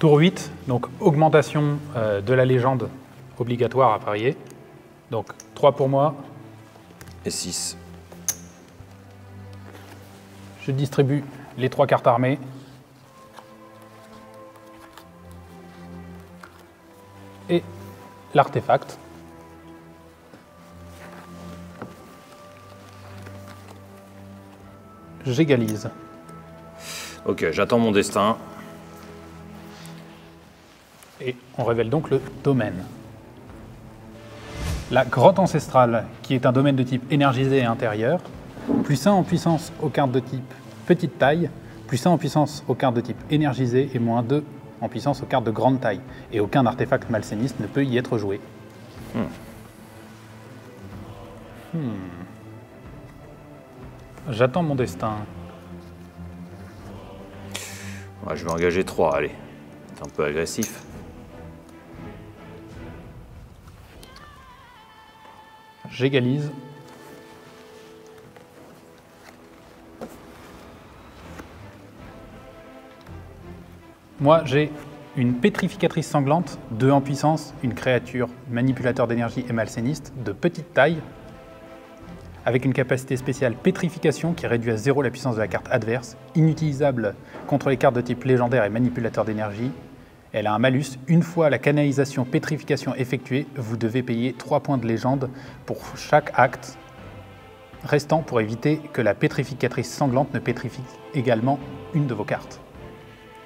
Tour 8, donc augmentation de la légende obligatoire à parier. Donc 3 pour moi. Et 6. Je distribue les 3 cartes armées. Et l'artefact. J'égalise. Ok, j'attends mon destin. Et on révèle donc le domaine. La grotte ancestrale, qui est un domaine de type énergisé et intérieur, plus 1 en puissance aux cartes de type petite taille, plus 1 en puissance aux cartes de type énergisé et moins 2 en puissance aux cartes de grande taille. Et aucun artefact malséniste ne peut y être joué. J'attends mon destin. Ouais, je vais engager 3, allez. C'est un peu agressif. J'égalise. Moi, j'ai une pétrificatrice sanglante, 2 en puissance, une créature manipulateur d'énergie et malséniste de petite taille, avec une capacité spéciale pétrification qui réduit à 0 la puissance de la carte adverse, inutilisable contre les cartes de type légendaire et manipulateur d'énergie. Elle a un malus. Une fois la canalisation pétrification effectuée, vous devez payer 3 points de légende pour chaque acte restant pour éviter que la pétrificatrice sanglante ne pétrifie également une de vos cartes.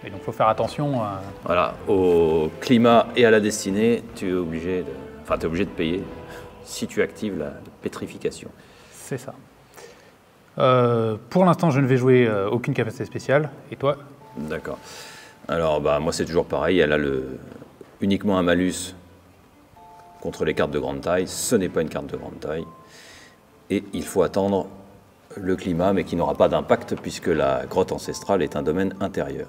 Et donc il faut faire attention à... Voilà, au climat et à la destinée, tu es obligé de payer si tu actives la pétrification. C'est ça. Pour l'instant, je ne vais jouer aucune capacité spéciale. Et toi? D'accord. Alors, moi, c'est toujours pareil. Elle a uniquement un malus contre les cartes de grande taille. Ce n'est pas une carte de grande taille. Et il faut attendre le climat, mais qui n'aura pas d'impact puisque la grotte ancestrale est un domaine intérieur.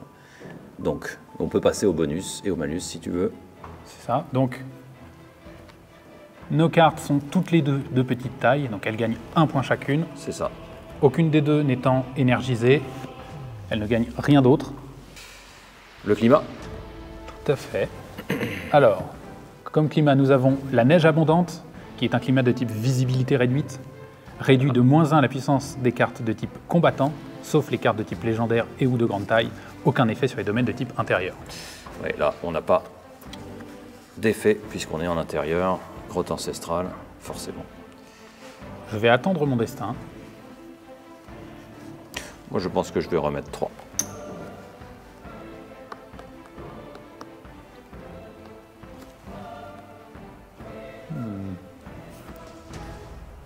Donc, on peut passer au bonus et au malus si tu veux. C'est ça. Donc, nos cartes sont toutes les deux de petite taille, donc elles gagnent 1 point chacune. C'est ça. Aucune des deux n'étant énergisée, elles ne gagnent rien d'autre. Le climat? Tout à fait. Alors, comme climat, nous avons la neige abondante, qui est un climat de type visibilité réduite, réduit de -1 la puissance des cartes de type combattant, sauf les cartes de type légendaire et ou de grande taille, aucun effet sur les domaines de type intérieur. Oui, là, on n'a pas d'effet puisqu'on est en intérieur. Grotte ancestrale, forcément. Je vais attendre mon destin. Moi, je pense que je vais remettre 3.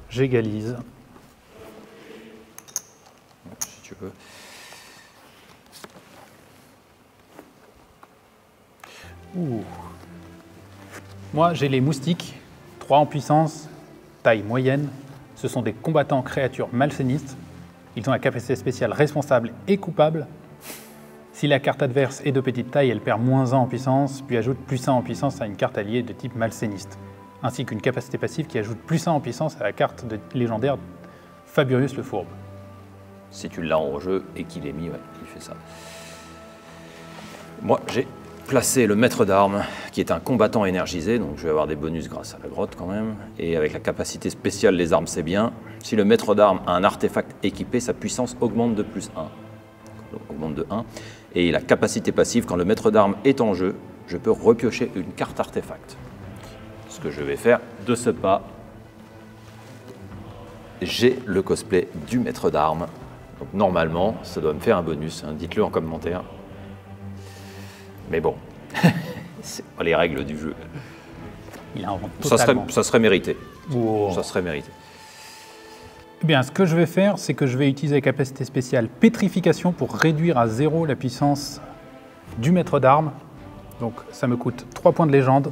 J'égalise. Si tu veux. Ouh. Moi, j'ai les moustiques, 3 en puissance, taille moyenne. Ce sont des combattants créatures malsénistes. Ils ont la capacité spéciale responsable et coupable. Si la carte adverse est de petite taille, elle perd -1 en puissance, puis ajoute +1 en puissance à une carte alliée de type malséniste. Ainsi qu'une capacité passive qui ajoute +1 en puissance à la carte légendaire Faburius le Fourbe. Si tu l'as en jeu et qu'il est mis, ouais, il fait ça. Moi, j'ai placé le maître d'armes, qui est un combattant énergisé, donc je vais avoir des bonus grâce à la grotte quand même. Et avec la capacité spéciale, les armes, c'est bien. Si le maître d'armes a un artefact équipé, sa puissance augmente de +1. Donc, augmente de 1. Et la capacité passive, quand le maître d'armes est en jeu, je peux repiocher une carte artefact. Ce que je vais faire de ce pas, j'ai le cosplay du maître d'armes. Donc normalement, ça doit me faire un bonus, hein, dites-le en commentaire. Mais bon, c'est pas les règles du jeu. Il invente totalement. Ça serait mérité. Wow. Ça serait mérité. Eh bien, ce que je vais faire, c'est que je vais utiliser la capacité spéciale pétrification pour réduire à 0 la puissance du maître d'armes. Donc ça me coûte 3 points de légende.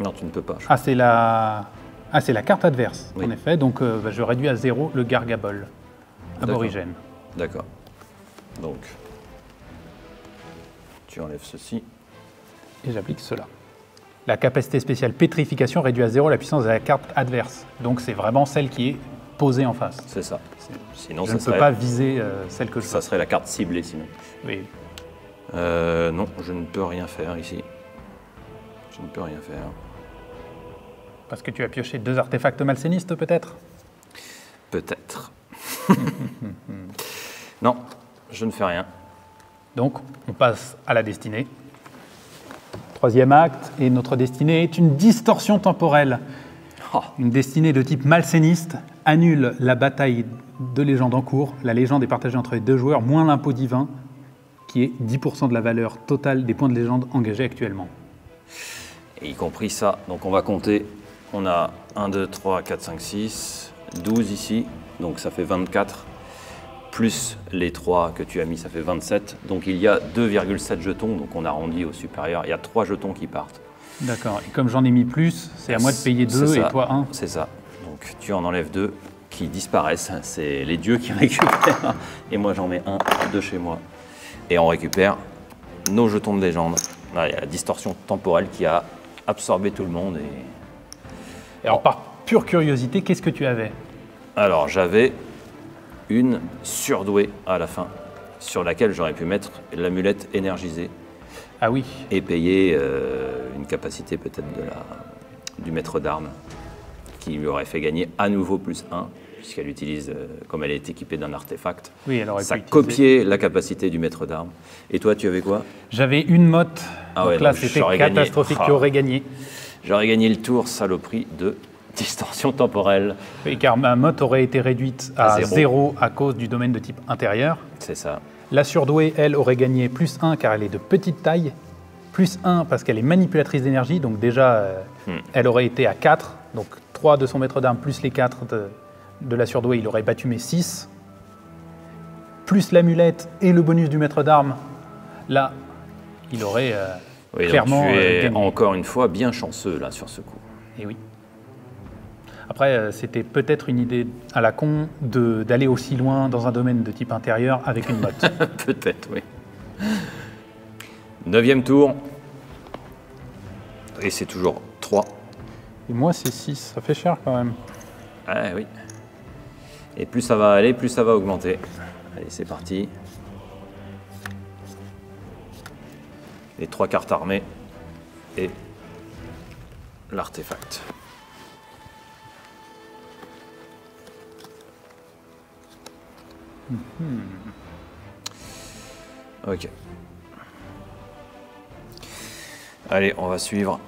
Non, tu ne peux pas. C'est la carte adverse, Oui. en effet. Donc je réduis à 0 le gargabol aborigène. D'accord. Donc, tu enlèves ceci. Et j'applique cela. La capacité spéciale pétrification réduit à 0 la puissance de la carte adverse. Donc c'est vraiment celle qui est posée en face. C'est ça. Sinon, Je ça ne peux serait, pas viser celle que je veux. ça serait la carte ciblée, sinon. Oui. Non, je ne peux rien faire ici. Je ne peux rien faire. Parce que tu as pioché 2 artefacts malsénistes, peut-être? Peut-être. Non, je ne fais rien. Donc, on passe à la destinée. 3e acte, et notre destinée est une distorsion temporelle. Oh. Une destinée de type malséniste annule la bataille de légende en cours. La légende est partagée entre les 2 joueurs, moins l'impôt divin, qui est 10% de la valeur totale des points de légende engagés actuellement. Et y compris ça, donc on va compter. On a 1, 2, 3, 4, 5, 6, 12 ici, donc ça fait 24. Plus les 3 que tu as mis, ça fait 27. Donc il y a 2,7 jetons, donc on arrondit au supérieur. Il y a 3 jetons qui partent. D'accord. Et comme j'en ai mis plus, c'est à moi de payer 2 et toi 1. C'est ça. Donc tu en enlèves 2 qui disparaissent. C'est les dieux qui récupèrent. Et moi j'en mets 1 de chez moi. Et on récupère nos jetons de légende. Là, il y a la distorsion temporelle qui a absorbé tout le monde. Et alors par pure curiosité, qu'est-ce que tu avais? Alors j'avais une surdouée à la fin, sur laquelle j'aurais pu mettre l'amulette énergisée. Ah oui. Et payer une capacité peut-être du maître d'armes, qui lui aurait fait gagner à nouveau plus 1, puisqu'elle utilise, comme elle est équipée d'un artefact, oui, elle aurait ça pu copiait la capacité du maître d'armes. Et toi, tu avais quoi? J'avais une motte, ah donc ouais, là donc c'était catastrophique, tu aurais gagné. J'aurais gagné le tour, saloperie de distorsion temporelle. Oui, car ma motte aurait été réduite à 0 à cause du domaine de type intérieur. C'est ça. La surdouée, elle, aurait gagné plus 1 car elle est de petite taille, plus 1 parce qu'elle est manipulatrice d'énergie, donc déjà elle aurait été à 4, donc 3 de son maître d'armes plus les 4 de la surdouée, il aurait battu mes 6. Plus l'amulette et le bonus du maître d'armes, là, il aurait oui, clairement donc tu es gagné. encore une fois bien chanceux là sur ce coup. Et oui. Après, c'était peut-être une idée à la con d'aller aussi loin dans un domaine de type intérieur avec une motte. Peut-être, oui. 9e tour. Et c'est toujours 3. Et moi, c'est 6. Ça fait cher quand même. Ah oui. Et plus ça va aller, plus ça va augmenter. Allez, c'est parti. Les 3 cartes armées et l'artefact. Ok. Allez, on va suivre.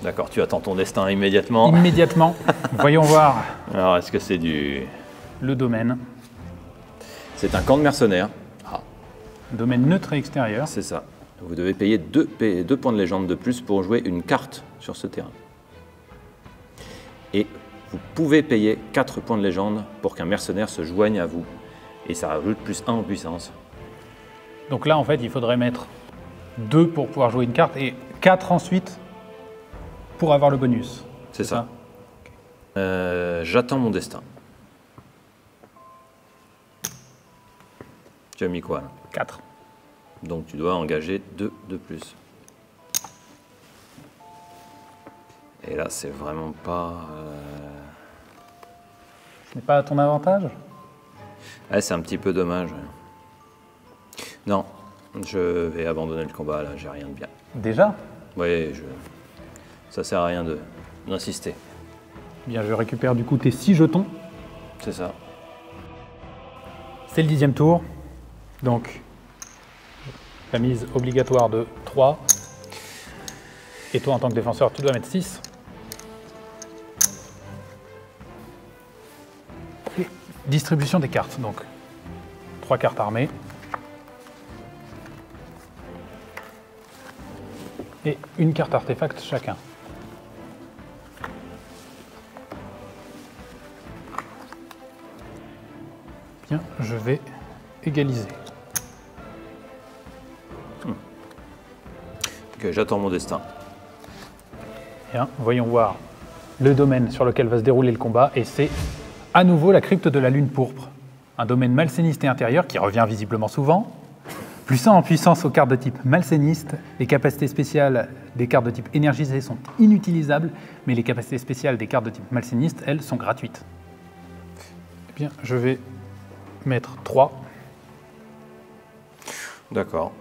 D'accord, tu attends ton destin immédiatement. Immédiatement. Voyons voir. Alors, est-ce que c'est le domaine? C'est un camp de mercenaires. Ah. Domaine neutre et extérieur. C'est ça. Vous devez payer 2 points de légende de plus pour jouer une carte sur ce terrain. Et vous pouvez payer 4 points de légende pour qu'un mercenaire se joigne à vous. Et ça rajoute plus 1 en puissance. Donc là, en fait, il faudrait mettre 2 pour pouvoir jouer une carte et 4 ensuite pour avoir le bonus. C'est ça. J'attends mon destin. Tu as mis quoi là? 4. Donc tu dois engager 2 de plus. Et là, c'est vraiment pas... Ce n'est pas à ton avantage? Ouais, c'est un petit peu dommage. Non, je vais abandonner le combat, là, j'ai rien de bien. Déjà? Oui, ça sert à rien d'insister. Bien, je récupère du coup tes 6 jetons. C'est ça. C'est le 10e tour. Donc, la mise obligatoire de 3. Et toi, en tant que défenseur, tu dois mettre 6. Et distribution des cartes. Donc, 3 cartes armées. Et une carte artefact chacun. Bien, je vais égaliser. Ok, j'attends mon destin. Bien, voyons voir le domaine sur lequel va se dérouler le combat, et c'est à nouveau la crypte de la lune pourpre. Un domaine malséniste et intérieur qui revient visiblement souvent. Plus 1 en puissance aux cartes de type malséniste. Les capacités spéciales des cartes de type énergisé sont inutilisables, mais les capacités spéciales des cartes de type malséniste, elles, sont gratuites. Eh bien, je vais mettre 3. D'accord.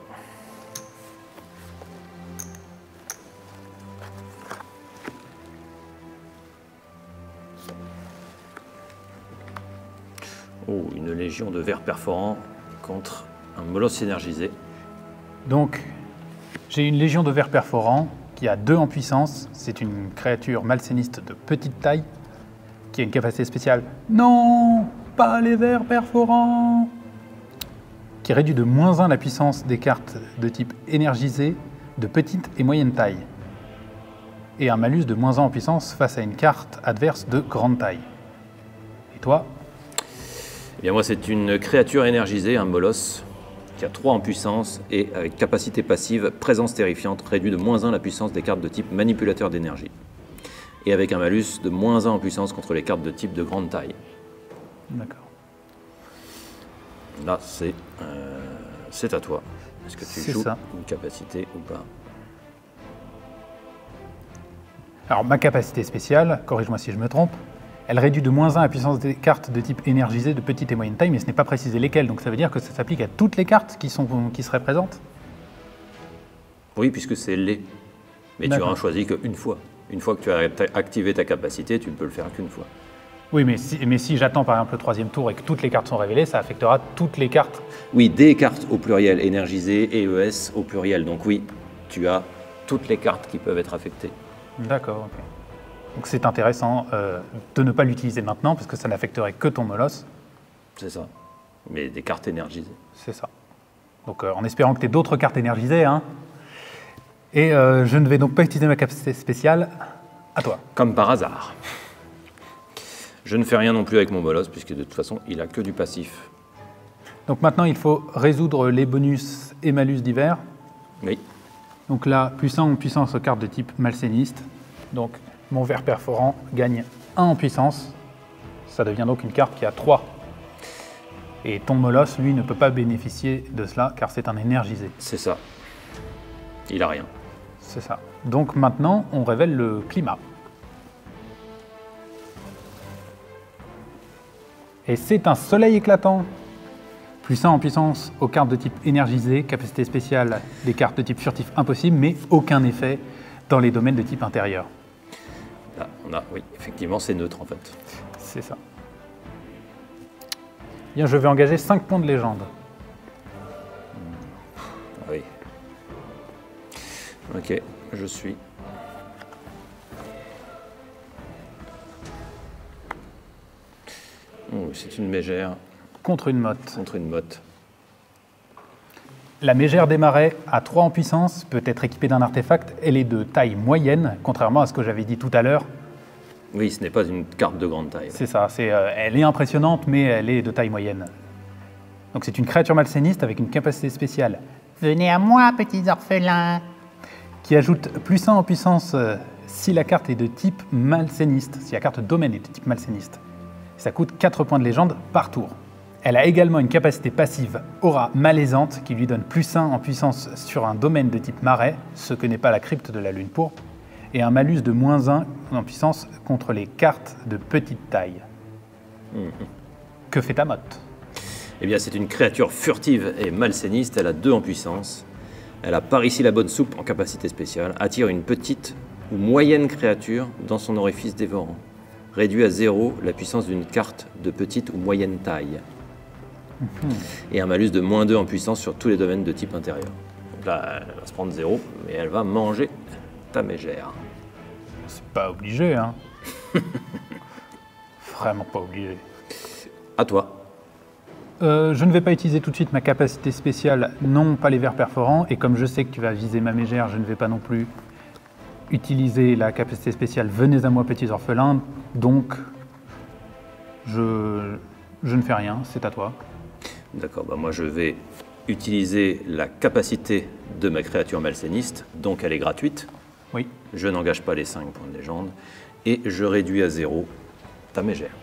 Oh, une légion de vers perforants contre un molosse énergisé. Donc, j'ai une légion de vers perforants qui a 2 en puissance. C'est une créature malséniste de petite taille qui a une capacité spéciale. Non, pas les vers perforants. Qui réduit de -1 la puissance des cartes de type énergisé de petite et moyenne taille. Et un malus de -1 en puissance face à une carte adverse de grande taille. Et toi? Eh bien moi c'est une créature énergisée, un molosse, qui a 3 en puissance et avec capacité passive, présence terrifiante, réduit de -1 la puissance des cartes de type manipulateur d'énergie. Et avec un malus de -1 en puissance contre les cartes de type de grande taille. D'accord. Là c'est à toi. Est-ce que tu joues une capacité ou pas? Alors ma capacité spéciale, corrige-moi si je me trompe, elle réduit de -1 la puissance des cartes de type énergisé de petite et moyenne taille, mais ce n'est pas précisé lesquelles, donc ça veut dire que ça s'applique à toutes les cartes qui seraient présentes? Oui, puisque c'est les. Mais tu en choisis qu'une fois. Une fois que tu as activé ta capacité, tu ne peux le faire qu'une fois. Oui, mais si j'attends par exemple le 3e tour et que toutes les cartes sont révélées, ça affectera toutes les cartes. Oui, des cartes au pluriel, énergisées, EES au pluriel. Donc oui, tu as toutes les cartes qui peuvent être affectées. D'accord, ok. Donc c'est intéressant de ne pas l'utiliser maintenant, parce que ça n'affecterait que ton molosse. C'est ça. Mais des cartes énergisées. C'est ça. Donc en espérant que tu aies d'autres cartes énergisées, hein. Et je ne vais donc pas utiliser ma capacité spéciale. À toi. Comme par hasard. Je ne fais rien non plus avec mon molosse, puisque de toute façon, il a que du passif. Donc maintenant, il faut résoudre les bonus et malus divers. Oui. Donc là, +1 en puissance aux cartes de type malséniste. Donc mon ver perforant gagne 1 en puissance. Ça devient donc une carte qui a 3. Et ton molosse, lui, ne peut pas bénéficier de cela, car c'est un énergisé. C'est ça. Il a rien. C'est ça. Donc maintenant, on révèle le climat. Et c'est un soleil éclatant. +1 en puissance aux cartes de type énergisé, capacité spéciale des cartes de type furtif impossible, mais aucun effet dans les domaines de type intérieur. Là, oui, effectivement, c'est neutre en fait. C'est ça. Bien, je vais engager 5 points de légende. Ah oui. Ok, je suis. Oh, c'est une mégère. Contre une motte. Contre une motte. La mégère des marais, à 3 en puissance, peut être équipée d'un artefact. Elle est de taille moyenne, contrairement à ce que j'avais dit tout à l'heure. Oui, ce n'est pas une carte de grande taille. C'est ça, elle est impressionnante, mais elle est de taille moyenne. Donc c'est une créature malséniste avec une capacité spéciale. Venez à moi, petits orphelins. Qui ajoute +1 en puissance si la carte est de type malséniste, si la carte domaine est de type malséniste. Ça coûte 4 points de légende par tour. Elle a également une capacité passive aura malaisante qui lui donne +1 en puissance sur un domaine de type marais, ce que n'est pas la crypte de la lune pourpre, et un malus de -1 en puissance contre les cartes de petite taille. Que fait ta motte? Eh bien, c'est une créature furtive et malséniste. Elle a 2 en puissance. Elle a par ici la bonne soupe en capacité spéciale. Attire une petite ou moyenne créature dans son orifice dévorant. Réduit à 0 la puissance d'une carte de petite ou moyenne taille. Et un malus de -2 en puissance sur tous les domaines de type intérieur. Donc là, elle va se prendre 0, mais elle va manger ta mégère. C'est pas obligé, hein. Vraiment pas obligé. À toi. Je ne vais pas utiliser tout de suite ma capacité spéciale, non pas les vers perforants, et comme je sais que tu vas viser ma mégère, je ne vais pas non plus utiliser la capacité spéciale « Venez à moi, petits orphelins », donc je ne fais rien, c'est à toi. D'accord, bah moi je vais utiliser la capacité de ma créature malséniste, donc elle est gratuite. Oui. Je n'engage pas les 5 points de légende, et je réduis à 0 ta mégère,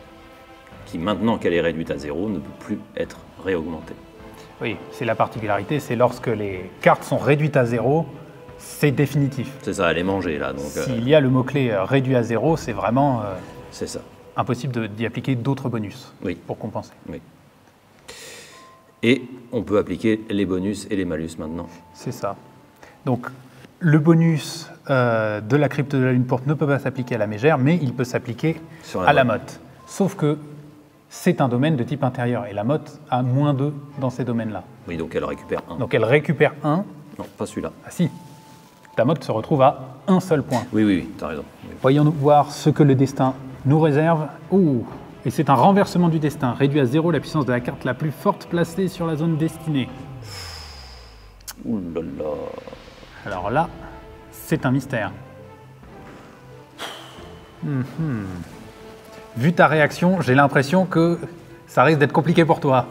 qui maintenant qu'elle est réduite à 0 ne peut plus être réaugmentée. Oui, c'est la particularité, c'est lorsque les cartes sont réduites à 0, c'est définitif. C'est ça, elle est mangée là. S'il y a le mot-clé réduit à 0, c'est vraiment c'est ça. Impossible d'y appliquer d'autres bonus oui. pour compenser. Oui. Et on peut appliquer les bonus et les malus maintenant. C'est ça. Donc, le bonus de la crypte de la lune pourpre ne peut pas s'appliquer à la mégère, mais il peut s'appliquer à la motte. Sauf que c'est un domaine de type intérieur, et la motte a -2 dans ces domaines-là. Oui, donc elle récupère 1. Donc elle récupère 1. Non, pas celui-là. Ah si, ta motte se retrouve à un seul point. Oui, tu as raison. Oui. Voyons-nous voir ce que le destin nous réserve. Ouh, et c'est un renversement du destin. Réduit à 0 la puissance de la carte la plus forte placée sur la zone destinée. Ouh là là. Alors là, c'est un mystère. Vu ta réaction, j'ai l'impression que ça risque d'être compliqué pour toi.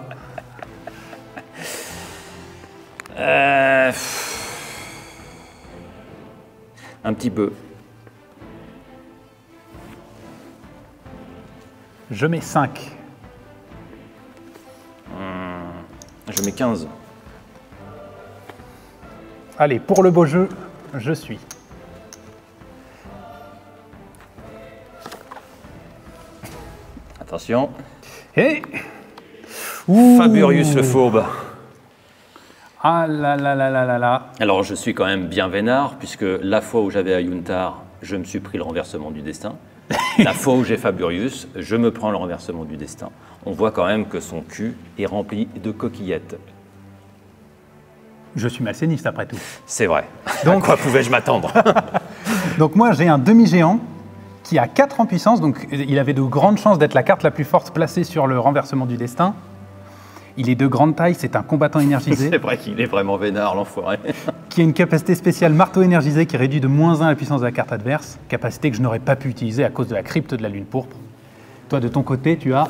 Un petit peu. Je mets 5. Je mets 15. Allez, pour le beau jeu, je suis. Attention. Et... Ouh. Faburius le fourbe. Ah là là là là là là. Alors je suis quand même bien vénard, puisque la fois où j'avais Ayuntar, je me suis pris le renversement du destin. La fois où j'ai Faburius, je me prends le renversement du destin. On voit quand même que son cul est rempli de coquillettes. Je suis malséniste après tout. C'est vrai. Donc, à quoi pouvais-je m'attendre? Donc moi j'ai un demi-géant qui a 4 en puissance, donc il avait de grandes chances d'être la carte la plus forte placée sur le renversement du destin. Il est de grande taille, c'est un combattant énergisé. C'est vrai qu'il est vraiment vénard, l'enfoiré. Qui a une capacité spéciale marteau énergisé qui réduit de -1 la puissance de la carte adverse, capacité que je n'aurais pas pu utiliser à cause de la crypte de la lune pourpre. Toi de ton côté, tu as...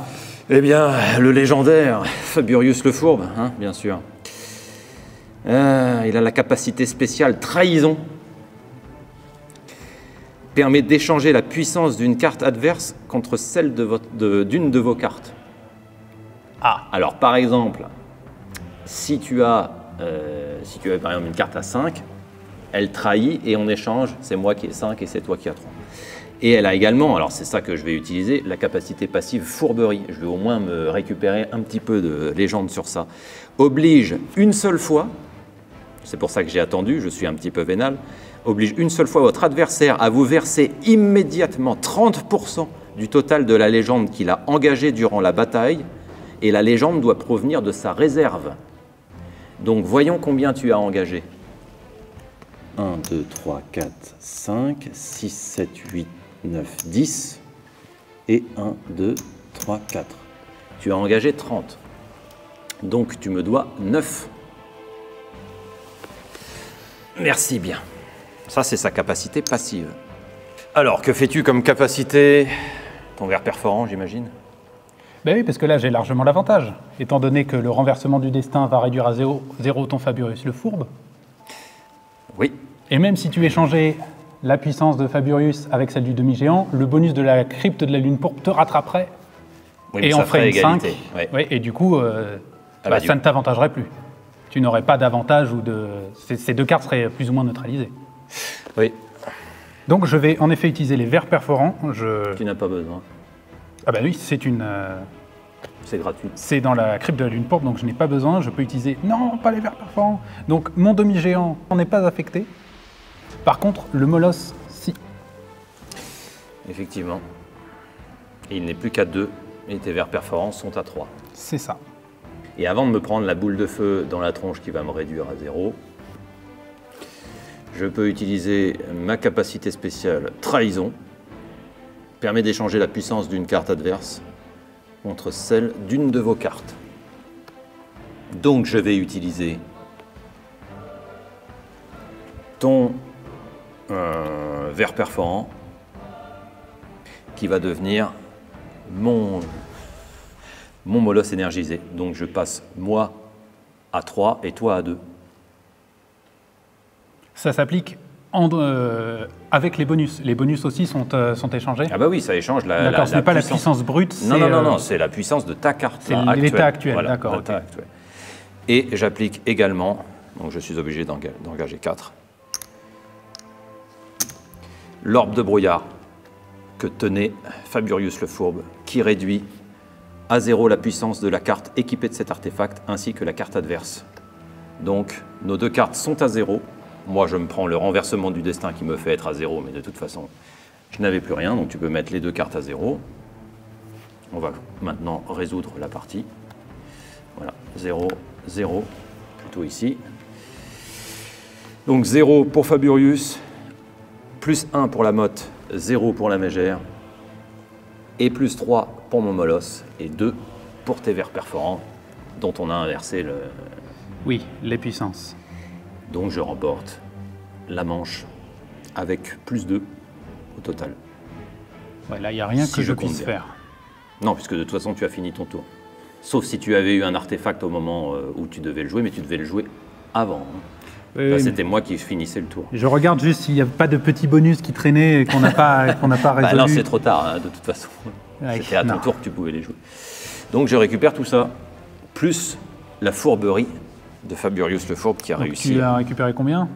Eh bien, le légendaire Faburius le fourbe, hein, bien sûr. Il a la capacité spéciale trahison. Permet d'échanger la puissance d'une carte adverse contre celle d'une de vos cartes. Ah. Alors, par exemple, si tu as par exemple une carte à 5, elle trahit et en échange, c'est moi qui ai 5 et c'est toi qui as 3. Et elle a également, alors c'est ça que je vais utiliser, la capacité passive fourberie. Je vais au moins me récupérer un petit peu de légende sur ça. Oblige une seule fois, c'est pour ça que j'ai attendu, je suis un petit peu vénal, oblige une seule fois votre adversaire à vous verser immédiatement 30% du total de la légende qu'il a engagée durant la bataille, et la légende doit provenir de sa réserve. Donc voyons combien tu as engagé. 1, 2, 3, 4, 5, 6, 7, 8, 9, 10 et 1, 2, 3, 4. Tu as engagé 30. Donc tu me dois 9. Merci bien. Ça, c'est sa capacité passive. Alors, que fais-tu comme capacité? Ton ver perforant, j'imagine? Ben oui, parce que là j'ai largement l'avantage, étant donné que le renversement du destin va réduire à 0 ton Faburius le fourbe. Oui. Et même si tu échangeais la puissance de Faburius avec celle du demi-géant, le bonus de la crypte de la lune pourpre te rattraperait. Oui, et on ferait une égalité. 5. Ouais. Ouais, et du coup, ça ne t'avantagerait plus. Tu n'aurais pas d'avantage ou de... Ces deux cartes seraient plus ou moins neutralisées. Oui. Donc je vais en effet utiliser les vers perforants. Tu n'as pas besoin. Ah bah oui, c'est une... C'est gratuit. C'est dans la crypte de la lune pourpre, donc je n'ai pas besoin. Je peux utiliser... Non, pas les vers perforants. Donc mon demi-géant n'est pas affecté. Par contre, le molosse, si. Effectivement. Et il n'est plus qu'à 2 et tes vers perforants sont à 3. C'est ça. Et avant de me prendre la boule de feu dans la tronche qui va me réduire à 0, je peux utiliser ma capacité spéciale trahison. Permet d'échanger la puissance d'une carte adverse contre celle d'une de vos cartes. Donc je vais utiliser ton ver perforant qui va devenir mon molosse énergisé. Donc je passe moi à 3 et toi à 2. Ça s'applique avec les bonus. Les bonus aussi sont échangés. Ah bah oui, ça échange la D'accord, ce n'est pas la puissance brute. Non, c'est la puissance de ta carte. C'est l'état actuel, voilà, d'accord. Okay. Actuel. Et j'applique également, donc je suis obligé d'engager 4, l'orbe de brouillard que tenait Faburius le fourbe, qui réduit à 0 la puissance de la carte équipée de cet artefact ainsi que la carte adverse. Donc nos deux cartes sont à 0. Moi je me prends le renversement du destin qui me fait être à 0, mais de toute façon je n'avais plus rien, donc tu peux mettre les deux cartes à 0. On va maintenant résoudre la partie. Voilà, 0, 0, plutôt ici. Donc 0 pour Faburius, plus 1 pour la motte, 0 pour la mégère, et plus 3 pour mon molosse, et 2 pour tes vers perforants, dont on a inversé le... Oui, les puissances. Donc je remporte la manche avec plus 2 au total. Ouais, là, il n'y a rien Si que je compte puisse bien. faire. Non, puisque de toute façon tu as fini ton tour. Sauf si tu avais eu un artefact au moment où tu devais le jouer, mais tu devais le jouer avant. Hein. Oui, Là, oui, c'était moi qui finissais le tour. je regarde juste s'il n'y a pas de petits bonus qui traînaient et qu'on n'a pas, qu'on n'a pas Bah résolu. non, c'est trop tard, hein, de toute façon. Ouais, C'était à ton non. tour que tu pouvais les jouer. Donc je récupère tout ça, plus la fourberie de Faburius le Fourbe qui a Donc, réussi. tu as récupéré combien?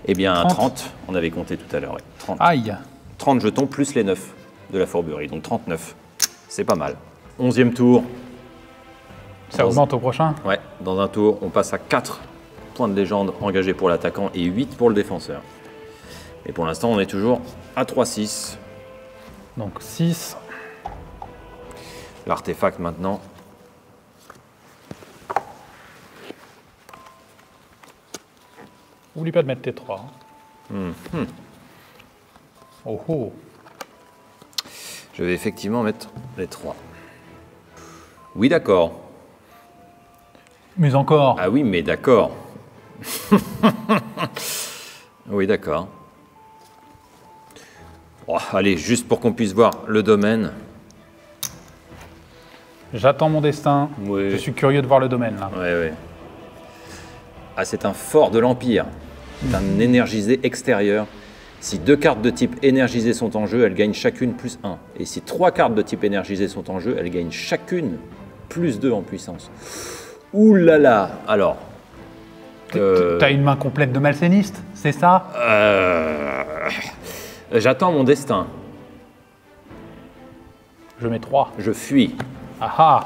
Eh bien, 30. 30, on avait compté tout à l'heure. Ouais, 30. Aïe. 30 jetons plus les 9 de la fourberie, donc 39. C'est pas mal. 11e tour. Ça augmente au prochain? Ouais, dans un tour, on passe à 4 points de légende engagés pour l'attaquant et 8 pour le défenseur. Et pour l'instant, on est toujours à 3-6. Donc 6. L'artefact maintenant. Oublie pas de mettre tes 3. Oh oh. Je vais effectivement mettre les 3. Oui, d'accord. Mais encore. Ah oui, mais d'accord. Oui, d'accord. Oh, allez, juste pour qu'on puisse voir le domaine. J'attends mon destin. Oui. Je suis curieux de voir le domaine là. Ouais, ouais. Ah, c'est un fort de l'Empire. C'est un énergisé extérieur. Si 2 cartes de type énergisé sont en jeu, elles gagnent chacune plus 1. Et si 3 cartes de type énergisé sont en jeu, elles gagnent chacune plus 2 en puissance. Ouh là là. Alors. T'as une main complète de malséniste, c'est ça? J'attends mon destin. Je mets 3. Je fuis. Ah ah.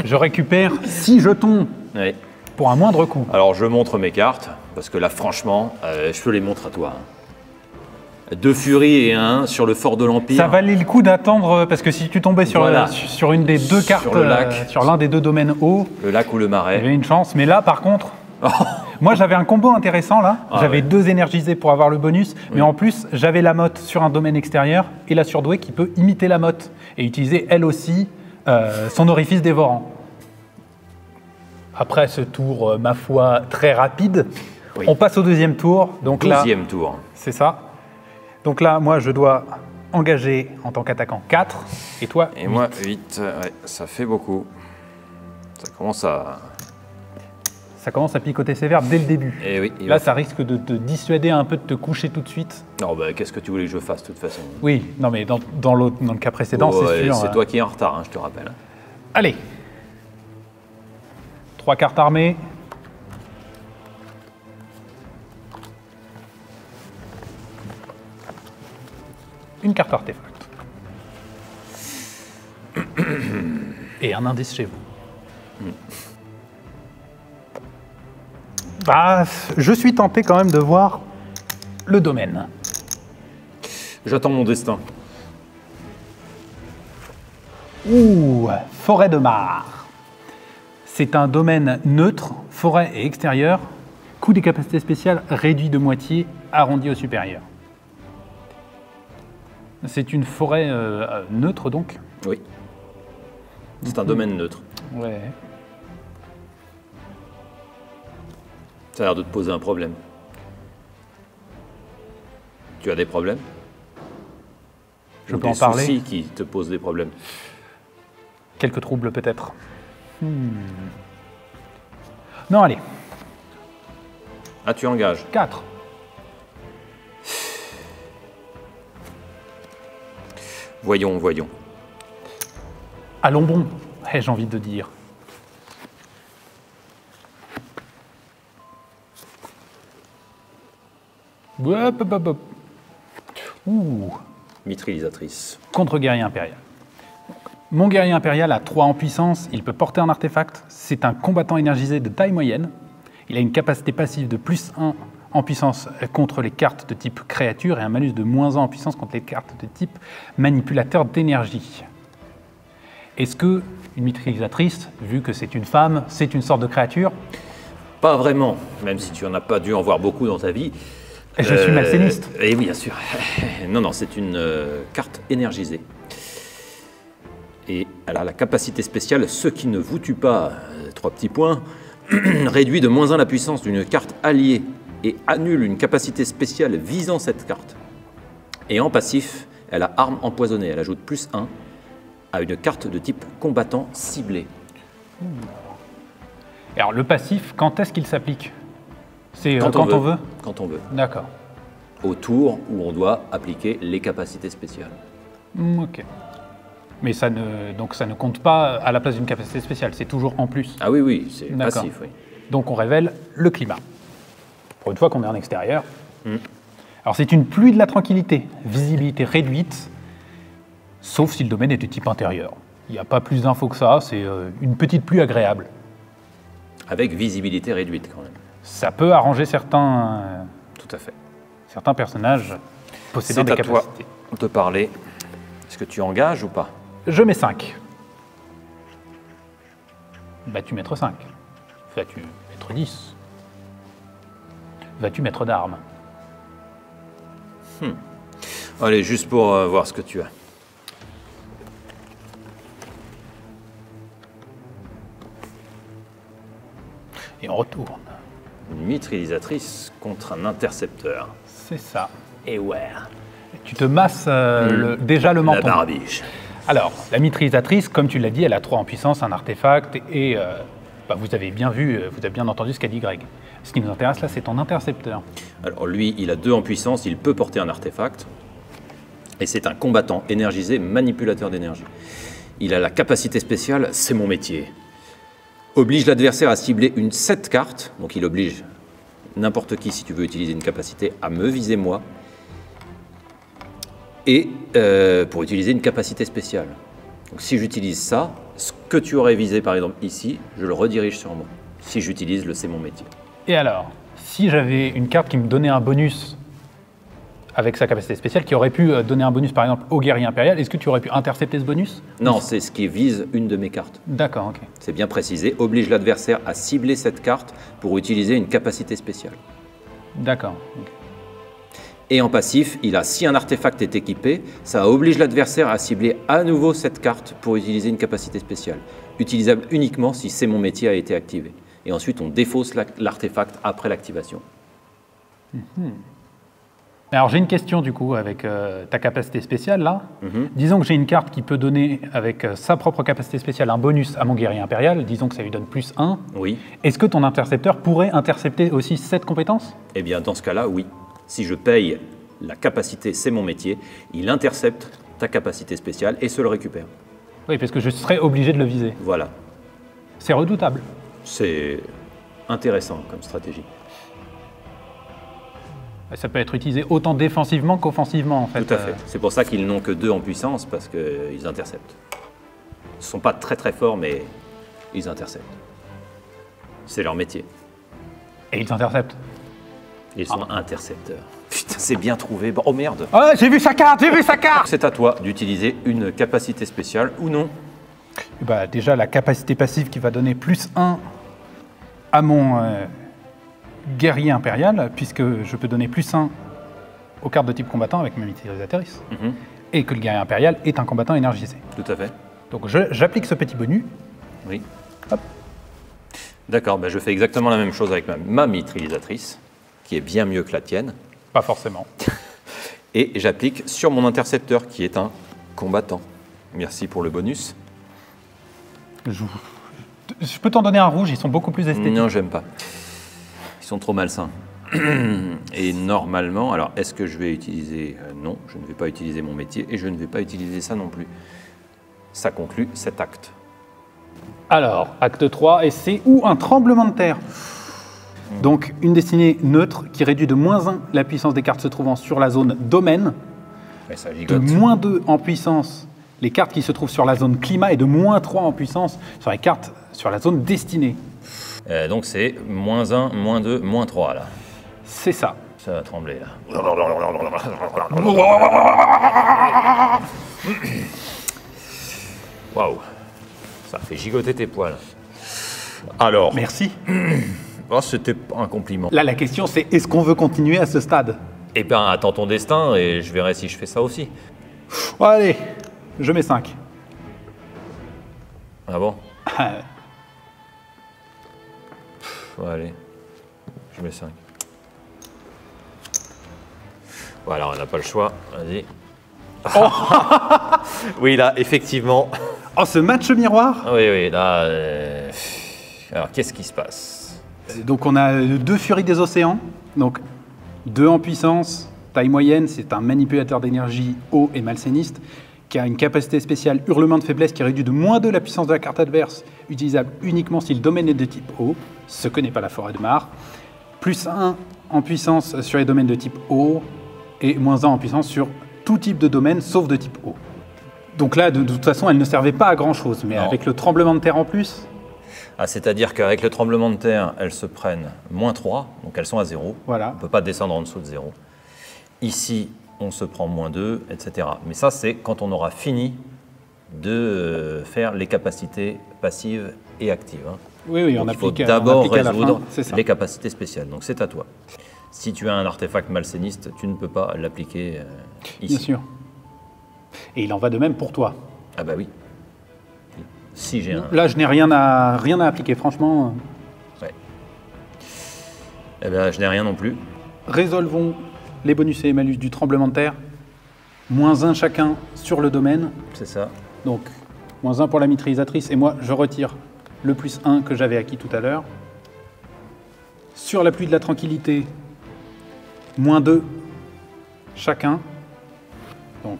Je récupère 6 jetons Ouais. pour un moindre coût. Alors je montre mes cartes, parce que là franchement, je te les montre à toi. 2 furies et 1 sur le fort de l'Empire. Ça valait le coup d'attendre parce que si tu tombais sur, Voilà. sur une des deux cartes, Sur le lac. sur l'un des deux domaines hauts, Le lac ou le il y marais. avait une chance. Mais là, par contre, moi j'avais un combo intéressant là. Ah J'avais ouais. 2 énergisés pour avoir le bonus, mais en plus j'avais la motte sur un domaine extérieur et la surdouée qui peut imiter la motte et utiliser elle aussi son orifice dévorant. Après ce tour, ma foi, très rapide, Oui. on passe au deuxième tour. Donc là, 12e tour. c'est ça. Donc là, moi, je dois engager en tant qu'attaquant 4, et toi, Et moi 8, ouais, ça fait beaucoup. Ça commence à... ça commence à picoter sévère dès le début. Eh oui, il Là, va- ça risque de te dissuader un peu de te coucher tout de suite. Non, bah, qu'est-ce que tu voulais que je fasse de toute façon? Oui, non, mais dans le cas précédent, Oh, c'est sûr. c'est toi qui es en retard, hein, je te rappelle. Allez 3 cartes armées. Une carte artefact. Et un indice chez vous. Bah, je suis tenté quand même de voir le domaine. J'attends mon destin. Ouh, forêt de Mar. C'est un domaine neutre, forêt et extérieur. Coût des capacités spéciales réduit de moitié, arrondi au supérieur. C'est une forêt neutre donc. Oui. C'est un domaine neutre. Ouais. Ça a l'air de te poser un problème. Tu as des problèmes? Je Ou peux en des parler. soucis qui te posent des problèmes? Quelques troubles peut-être. Non, allez, Ah, tu engages. 4. Voyons, voyons. Allons bon, ai-je envie de dire. Hop, hop, hop, hop. Ouh, Mitrilisatrice. contre-guerrier impérial. Mon guerrier impérial a 3 en puissance, il peut porter un artefact, c'est un combattant énergisé de taille moyenne, il a une capacité passive de +1 en puissance contre les cartes de type créature et un malus de -1 en puissance contre les cartes de type manipulateur d'énergie. Est-ce que une maîtrisatrice, vu que c'est une femme, c'est une sorte de créature? Pas vraiment, même si tu n'en as pas dû en voir beaucoup dans ta vie. Je suis malséniste. Et oui, bien sûr. Non, c'est une carte énergisée. Et elle a la capacité spéciale, ce qui ne vous tue pas, 3 petits points, réduit de -1 la puissance d'une carte alliée et annule une capacité spéciale visant cette carte. Et en passif, elle a arme empoisonnée, elle ajoute +1 à une carte de type combattant ciblé. Alors le passif, quand est-ce qu'il s'applique? C'est quand on veut? Quand on veut. D'accord. Au tour où on doit appliquer les capacités spéciales. Ok. Mais ça ne compte pas à la place d'une capacité spéciale, c'est toujours en plus. Ah oui, c'est passif, oui. Donc on révèle le climat. Pour une fois qu'on est en extérieur. Alors c'est une pluie de la tranquillité, visibilité réduite, sauf si le domaine est de type intérieur. Il n'y a pas plus d'infos que ça, c'est une petite pluie agréable. Avec visibilité réduite quand même. Ça peut arranger certains, Tout à fait. certains personnages possédant des capacités. C'est à toi de parler. Est-ce que tu engages ou pas? Je mets 5. Vas-tu mettre 5? Vas-tu mettre 10? Vas-tu mettre d'armes? Allez, juste pour voir ce que tu as. Et on retourne. Une mitrailleuse contre un intercepteur. C'est ça. Et ouais. Tu te masses déjà le menton. La barbiche. Alors, la mitrailleuse, comme tu l'as dit, elle a 3 en puissance, un artefact, et vous avez bien vu, vous avez bien entendu ce qu'a dit Greg. Ce qui nous intéresse là, c'est ton intercepteur. Alors lui, il a 2 en puissance, il peut porter un artefact, et c'est un combattant énergisé, manipulateur d'énergie. Il a la capacité spéciale, c'est mon métier. Oblige l'adversaire à cibler une 7 cartes, donc il oblige n'importe qui, si tu veux utiliser une capacité, à me viser moi, et pour utiliser une capacité spéciale. Donc si j'utilise ça, ce que tu aurais visé par exemple ici, je le redirige sur moi. Si j'utilise le c'est mon métier. Et alors, si j'avais une carte qui me donnait un bonus avec sa capacité spéciale, qui aurait pu donner un bonus par exemple au guerrier impérial, est-ce que tu aurais pu intercepter ce bonus? Non, c'est ce qui vise une de mes cartes. D'accord, ok. C'est bien précisé, oblige l'adversaire à cibler cette carte pour utiliser une capacité spéciale. D'accord. Ok. Et en passif, il a, si un artefact est équipé, ça oblige l'adversaire à cibler à nouveau cette carte pour utiliser une capacité spéciale, utilisable uniquement si c'est mon métier a été activé. Et ensuite, on défausse l'artefact après l'activation. Alors j'ai une question du coup avec ta capacité spéciale là. Disons que j'ai une carte qui peut donner avec sa propre capacité spéciale un bonus à mon guerrier impérial, disons que ça lui donne +1. Oui. Est-ce que ton intercepteur pourrait intercepter aussi cette compétence? Eh bien, dans ce cas-là, oui. Si je paye la capacité, c'est mon métier, il intercepte ta capacité spéciale et se le récupère. Oui, parce que je serais obligé de le viser. Voilà. C'est redoutable. C'est intéressant comme stratégie. Ça peut être utilisé autant défensivement qu'offensivement en fait. Tout à fait. C'est pour ça qu'ils n'ont que 2 en puissance, parce qu'ils interceptent. Ils ne sont pas très très forts, mais ils interceptent. C'est leur métier. Et ils interceptent. Ils sont intercepteurs. Putain, c'est bien trouvé. Oh merde. Ah, j'ai vu sa carte, j'ai vu sa carte. C'est à toi d'utiliser une capacité spéciale ou non. Bah, déjà, la capacité passive qui va donner +1 à mon guerrier impérial, puisque je peux donner +1 aux cartes de type combattant avec ma mitrailleuse. Et que le guerrier impérial est un combattant énergisé. Tout à fait. Donc j'applique ce petit bonus. Oui. Hop. D'accord, bah je fais exactement la même chose avec ma mitrailleuse, qui est bien mieux que la tienne. Pas forcément. Et j'applique sur mon intercepteur, qui est un combattant. Merci pour le bonus. Je peux t'en donner un rouge, ils sont beaucoup plus esthétiques. Non, j'aime pas. Ils sont trop malsains. Et normalement, alors est-ce que je vais utiliser... non, je ne vais pas utiliser mon métier et je ne vais pas utiliser ça non plus. Ça conclut cet acte. Alors, acte 3, et c'est où un tremblement de terre. Donc, une destinée neutre qui réduit de -1 la puissance des cartes se trouvant sur la zone domaine, Ouais, ça de gigote. -2 en puissance les cartes qui se trouvent sur la zone climat et de -3 en puissance sur les cartes sur la zone destinée. Donc c'est -1, -2, -3 là. C'est ça. Ça va trembler là. Waouh, ça fait gigoter tes poils. Alors, Merci. oh, c'était pas un compliment. Là, la question, c'est est-ce qu'on veut continuer à ce stade? Eh bien, attends ton destin et je verrai si je fais ça aussi. Bon, allez, je mets 5. Ah bon? Ouais, allez, je mets 5. Voilà, on n'a pas le choix. Vas-y. Oh. Oui, là, effectivement. Oh, ce match miroir. Oui, oui, là. Alors, qu'est-ce qui se passe? Donc, on a 2 Furies des océans. Donc, 2 en puissance, taille moyenne. C'est un manipulateur d'énergie haut et malséniste qui a une capacité spéciale hurlement de faiblesse qui réduit de -2 la puissance de la carte adverse, utilisable uniquement si le domaine est de type eau, ce que n'est pas la forêt de Mar. +1 en puissance sur les domaines de type eau et -1 en puissance sur tout type de domaine sauf de type eau. Donc là, de toute façon, elle ne servait pas à grand-chose, mais Non. avec le tremblement de terre en plus, Ah, c'est-à-dire qu'avec le tremblement de terre, elles se prennent -3, donc elles sont à 0. voilà. On ne peut pas descendre en dessous de 0. Ici, on se prend -2, etc. Mais ça, c'est quand on aura fini de faire les capacités passives et actives. Hein. Oui, oui, on Donc, il faut applique, d'abord on applique à la résoudre fin, c'est ça. les capacités spéciales. Donc c'est à toi. Si tu as un artefact malséniste, tu ne peux pas l'appliquer ici. Bien sûr. Et il en va de même pour toi. Ah bah oui. Si j'ai un... Là, je n'ai rien à appliquer, franchement. Ouais. Eh bien, je n'ai rien non plus. Résolvons les bonus et les malus du tremblement de terre. -1 chacun sur le domaine. C'est ça. Donc, -1 pour la mitrailleuse. Et moi, je retire le +1 que j'avais acquis tout à l'heure. Sur la pluie de la tranquillité, -2 chacun. Donc,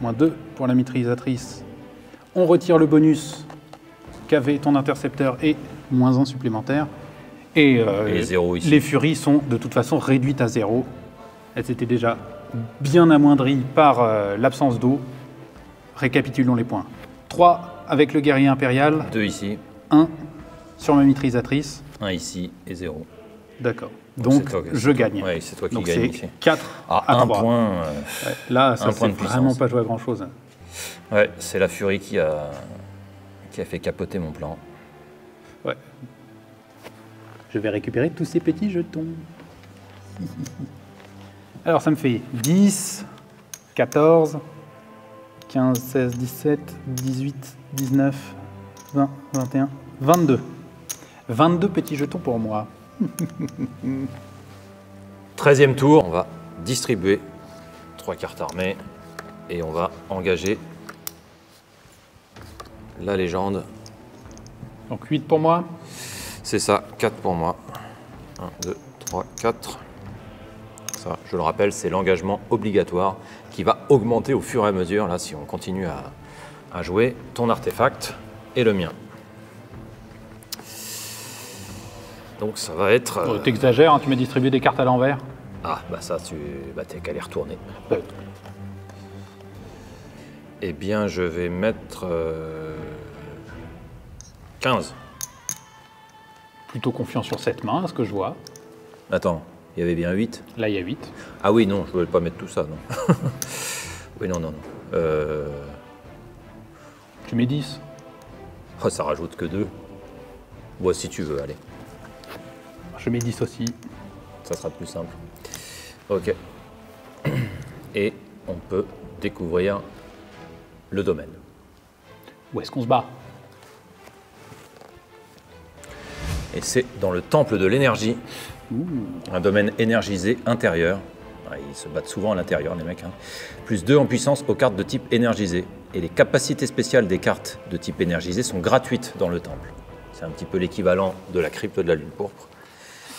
-2 pour la mitrailleuse. On retire le bonus qu'avait ton intercepteur et -1 supplémentaire. Et, Et 0 ici. les furies sont de toute façon réduites à 0. Elles étaient déjà bien amoindries par l'absence d'eau. Récapitulons les points. 3 avec le guerrier impérial, 2 ici, 1 sur ma mitrailleuse. 1 ici et 0. D'accord. c'est Donc, toi- je gagne. Oui, c'est toi qui Donc, gagne c'est ici. 4 Ah, à 1 3. point. Ouais, là, ça un point ne de vraiment puissance. pas joué à grand-chose. Ouais, c'est la furie qui a fait capoter mon plan. Ouais. Je vais récupérer tous ces petits jetons. Alors, ça me fait 10, 14, 15, 16, 17, 18, 19, 20, 21, 22. 22 petits jetons pour moi. 13e tour, on va distribuer 3 cartes armées et on va engager la légende. Donc 8 pour moi. C'est ça, 4 pour moi. 1, 2, 3, 4. Ça, je le rappelle, c'est l'engagement obligatoire qui va augmenter au fur et à mesure, là, si on continue à jouer ton artefact et le mien. Donc ça va être... T'exagères, hein, tu m'as distribué des cartes à l'envers. Ah, bah ça, t'es qu'à les retourner. Ouais. Eh bien, je vais mettre 15. Plutôt confiant sur cette main, à ce que je vois. Attends, il y avait bien 8. Là, il y a 8. Ah oui, non, je ne voulais pas mettre tout ça, non. Oui, non, non, non. Tu mets 10. Oh, ça rajoute que 2. Bon, si tu veux, allez. Je mets 10 aussi. Ça sera plus simple. Ok. Et on peut découvrir le domaine. Où est-ce qu'on se bat? Et c'est dans le temple de l'énergie, un domaine énergisé intérieur. Ah, ils se battent souvent à l'intérieur, les mecs. Hein. +2 en puissance aux cartes de type énergisé. Et les capacités spéciales des cartes de type énergisé sont gratuites dans le temple. C'est un petit peu l'équivalent de la crypte de la lune pourpre.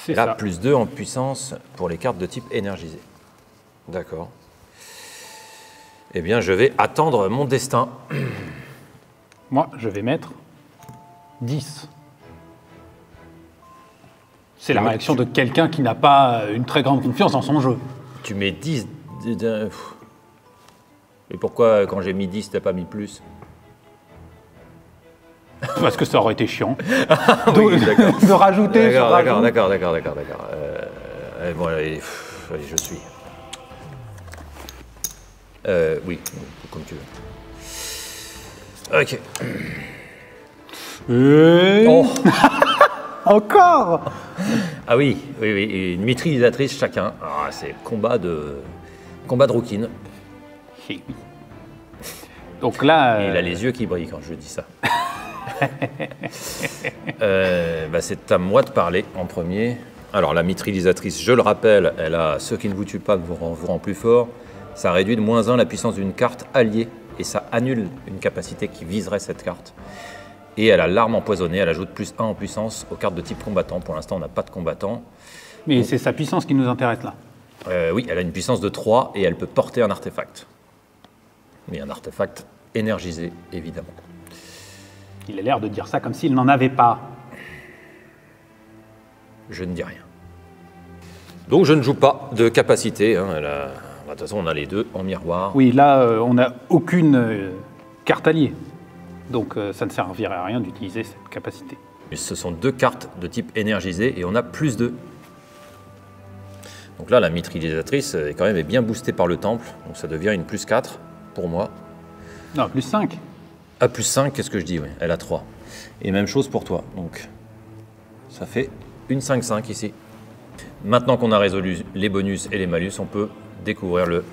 C'est Et là, ça. +2 en puissance pour les cartes de type énergisé. D'accord. Eh bien, je vais attendre mon destin. Moi, je vais mettre 10. C'est la réaction de quelqu'un qui n'a pas une très grande confiance en son jeu. Tu mets 10... Et pourquoi, quand j'ai mis 10, t'as pas mis plus? Parce que ça aurait été chiant Oui, d'accord. de rajouter sur rajout. D'accord. Bon, allez, allez, je suis. Oui, comme tu veux. Ok. Oh. Encore. Ah oui, et une maîtrisatrice chacun. Ah, c'est combat de rouquine. Eh oui. Donc là... Et il a les yeux qui brillent quand je dis ça. C'est à moi de parler en premier. Alors la maîtrisatrice, je le rappelle, elle a ce qui ne vous tue pas vous rend plus fort. Ça réduit de -1 la puissance d'une carte alliée et ça annule une capacité qui viserait cette carte. Et elle a l'arme empoisonnée, elle ajoute +1 en puissance aux cartes de type combattant. Pour l'instant, on n'a pas de combattant. Mais c'est sa puissance qui nous intéresse là. Oui, elle a une puissance de 3 et elle peut porter un artefact. Mais un artefact énergisé, évidemment. Il a l'air de dire ça comme s'il n'en avait pas. Je ne dis rien. Donc je ne joue pas de capacité. Hein. De toute façon, on a les deux en miroir. Oui, là, on n'a aucune carte alliée. Donc ça ne servirait à rien d'utiliser cette capacité. Mais ce sont 2 cartes de type énergisé et on a +2. Donc là, la maîtrisatrice est quand même bien boostée par le temple. Donc ça devient une +4 pour moi. Non, +5. Ah, +5, qu'est-ce que je dis? Oui, elle a 3. Et même chose pour toi. Donc ça fait une 5-5 ici. Maintenant qu'on a résolu les bonus et les malus, on peut découvrir le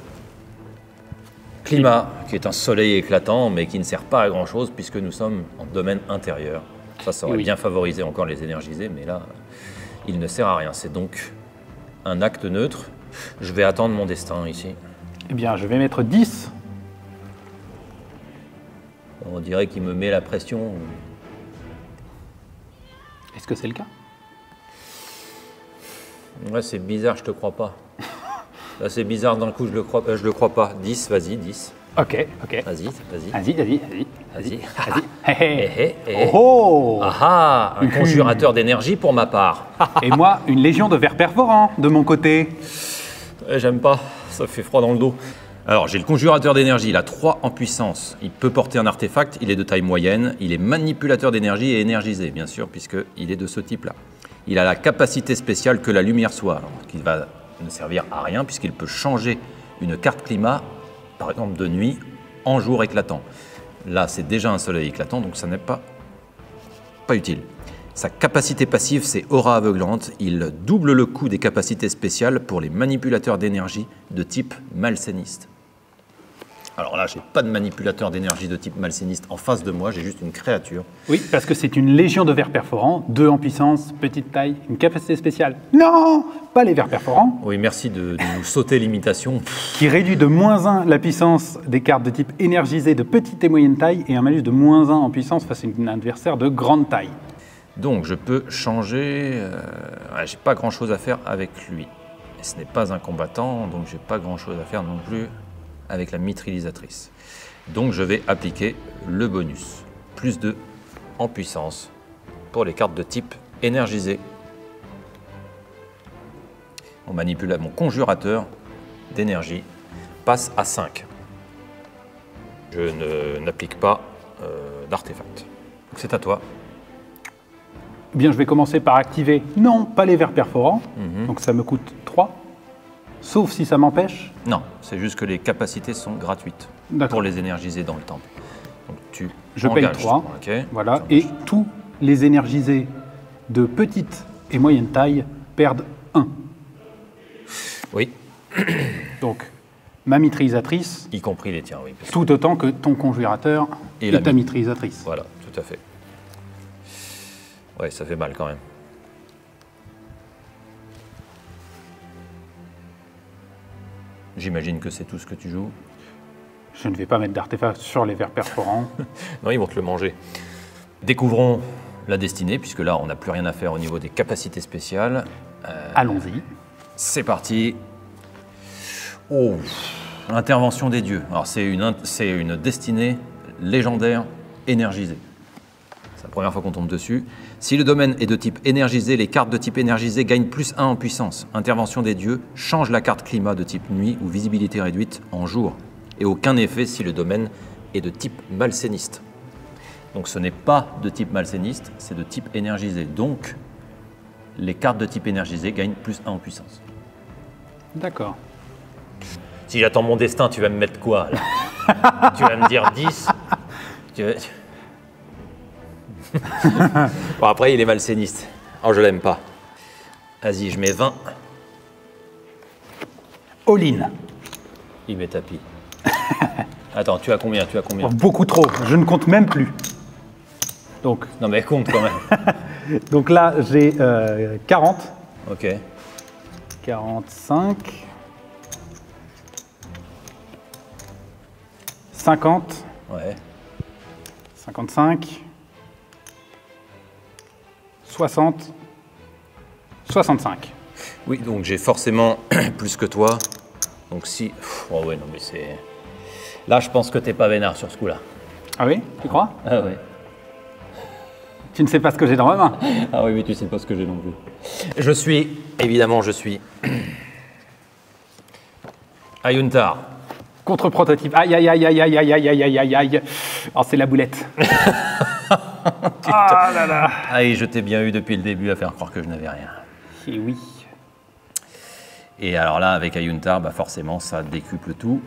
climat, qui est un soleil éclatant, mais qui ne sert pas à grand-chose puisque nous sommes en domaine intérieur. Ça aurait bien favorisé encore les énergisés, mais là, il ne sert à rien. C'est donc un acte neutre. Je vais attendre mon destin ici. Eh bien, je vais mettre 10. On dirait qu'il me met la pression. Est-ce que c'est le cas? Ouais, c'est bizarre, je te crois pas. Là, c'est bizarre, d'un coup, je le crois pas. 10, vas-y, 10. Ok. Vas-y. Oh. Ah, un conjurateur d'énergie pour ma part. Et moi, une légion de vers perforants de mon côté. J'aime pas, ça fait froid dans le dos. Alors, j'ai le conjurateur d'énergie, il a 3 en puissance. Il peut porter un artefact, il est de taille moyenne. Il est manipulateur d'énergie et énergisé, bien sûr, puisqu'il est de ce type-là. Il a la capacité spéciale que la lumière soit, alors, qui va ne servir à rien, puisqu'il peut changer une carte climat, par exemple de nuit, en jour éclatant. Là, c'est déjà un soleil éclatant, donc ça n'est pas utile. Sa capacité passive, c'est aura aveuglante. Il double le coût des capacités spéciales pour les manipulateurs d'énergie de type malséniste. Alors là, je n'ai pas de manipulateur d'énergie de type malséniste en face de moi, j'ai juste une créature. Oui, parce que c'est une légion de vers perforants, 2 en puissance, petite taille, une capacité spéciale. Non, pas les vers perforants. Oui, merci de nous sauter l'imitation. Qui réduit de -1 la puissance des cartes de type énergisé de petite et moyenne taille et un malus de -1 en puissance face à un adversaire de grande taille. Donc je peux changer... j'ai pas grand chose à faire avec lui. Et ce n'est pas un combattant, donc j'ai pas grand chose à faire non plus avec la maîtrisatrice. Donc je vais appliquer le bonus. +2 en puissance pour les cartes de type énergisé. Mon conjurateur d'énergie passe à 5. Je n'applique pas d'artefact. C'est à toi. Eh bien, je vais commencer par activer, non, pas les vers perforants, donc ça me coûte 3, sauf si ça m'empêche. Non, c'est juste que les capacités sont gratuites pour les énergiser dans le temple. Donc je paye 3, okay. Voilà, et tous les énergisés de petite et moyenne taille perdent 1. Oui. Donc, ma maîtrisatrice... Y compris les tiens, oui. Tout autant que ton conjurateur et ta maîtrisatrice. Voilà, tout à fait. Ouais, ça fait mal quand même. J'imagine que c'est tout ce que tu joues. Je ne vais pas mettre d'artefact sur les vers perforants. Non, ils vont te le manger. Découvrons la destinée, puisque là, on n'a plus rien à faire au niveau des capacités spéciales. Allons-y. C'est parti. Oh, l'intervention des dieux. Alors, c'est une destinée légendaire énergisée. C'est la première fois qu'on tombe dessus. Si le domaine est de type énergisé, les cartes de type énergisé gagnent +1 en puissance. Intervention des dieux change la carte climat de type nuit ou visibilité réduite en jour. et aucun effet si le domaine est de type malséniste. Donc ce n'est pas de type malséniste, c'est de type énergisé. Donc les cartes de type énergisé gagnent +1 en puissance. D'accord. Si j'attends mon destin, tu vas me mettre quoi là? Tu vas me dire 10 Bon, après, il est malséniste. Oh, je l'aime pas. Vas-y, je mets 20. All-in. Il met tapis. Attends, tu as combien? Oh, beaucoup trop, je ne compte même plus. Donc, non mais compte quand même. Donc là, j'ai 40. Ok. 45. 50. Ouais. 55. 60. 65. Oui, donc j'ai forcément plus que toi. Donc si... Oh ouais, non mais c'est... Là, je pense que t'es pas vénard sur ce coup-là. Ah oui? Tu crois? Ah ouais. Tu ne sais pas ce que j'ai dans ma main. Ah oui, oui, tu sais pas ce que j'ai non plus. Je suis... Évidemment, je suis... Ayuntar. Contre-prototype. Aïe, aïe, aïe, aïe, aïe, aïe, aïe, aïe, aïe, aïe. Oh, c'est la boulette. Ah là là. Aïe, je t'ai bien eu depuis le début à faire croire que je n'avais rien. Et oui. Et alors là, avec Ayuntar, bah forcément, ça décuple tout.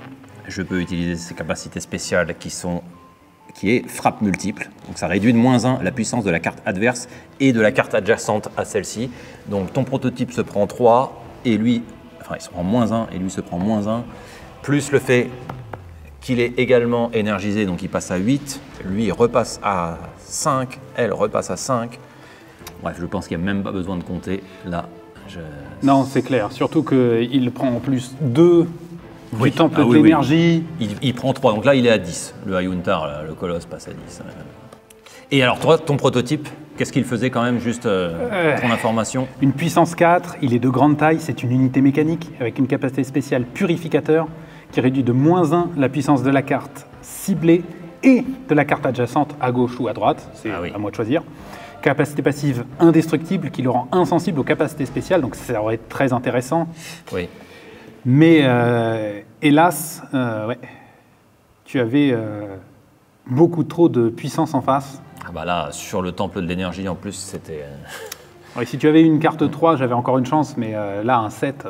Je peux utiliser ses capacités spéciales qui est frappe multiple. Donc ça réduit de -1 la puissance de la carte adverse et de la carte adjacente à celle-ci. Donc ton prototype se prend 3 et lui, enfin il se prend -1 et lui se prend -1. Plus le fait qu'il est également énergisé, donc il passe à 8. Lui, il repasse à 5. Elle repasse à 5. Bref, je pense qu'il n'y a même pas besoin de compter. Là, Non, c'est clair. Surtout qu'il prend en plus 2 oui. du temple de l'énergie. Oui. Il prend 3. Donc là, il est à 10. Le Ayuntar, là, le colosse, passe à 10. Et alors, toi, ton prototype, qu'est-ce qu'il faisait quand même, juste pour l'information? Une puissance 4, il est de grande taille, c'est une unité mécanique avec une capacité spéciale purificateur qui réduit de -1 la puissance de la carte ciblée et de la carte adjacente à gauche ou à droite, c'est à moi de choisir. Capacité passive indestructible qui le rend insensible aux capacités spéciales, donc ça aurait été très intéressant. Oui. Mais hélas, ouais, tu avais beaucoup trop de puissance en face. Ah bah là, sur le temple de l'énergie en plus, c'était... Ouais, si tu avais une carte 3, j'avais encore une chance, mais là, un 7...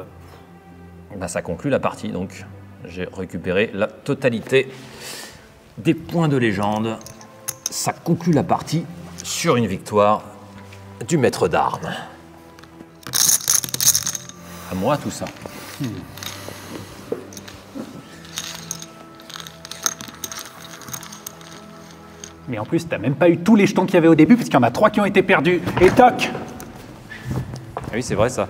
Bah, ça conclut la partie, donc j'ai récupéré la totalité des points de légende. Ça conclut la partie sur une victoire du maître d'armes. À moi tout ça. Mais en plus, t'as même pas eu tous les jetons qu'il y avait au début, puisqu'il y en a 3 qui ont été perdus. Et toc! Ah oui, c'est vrai ça.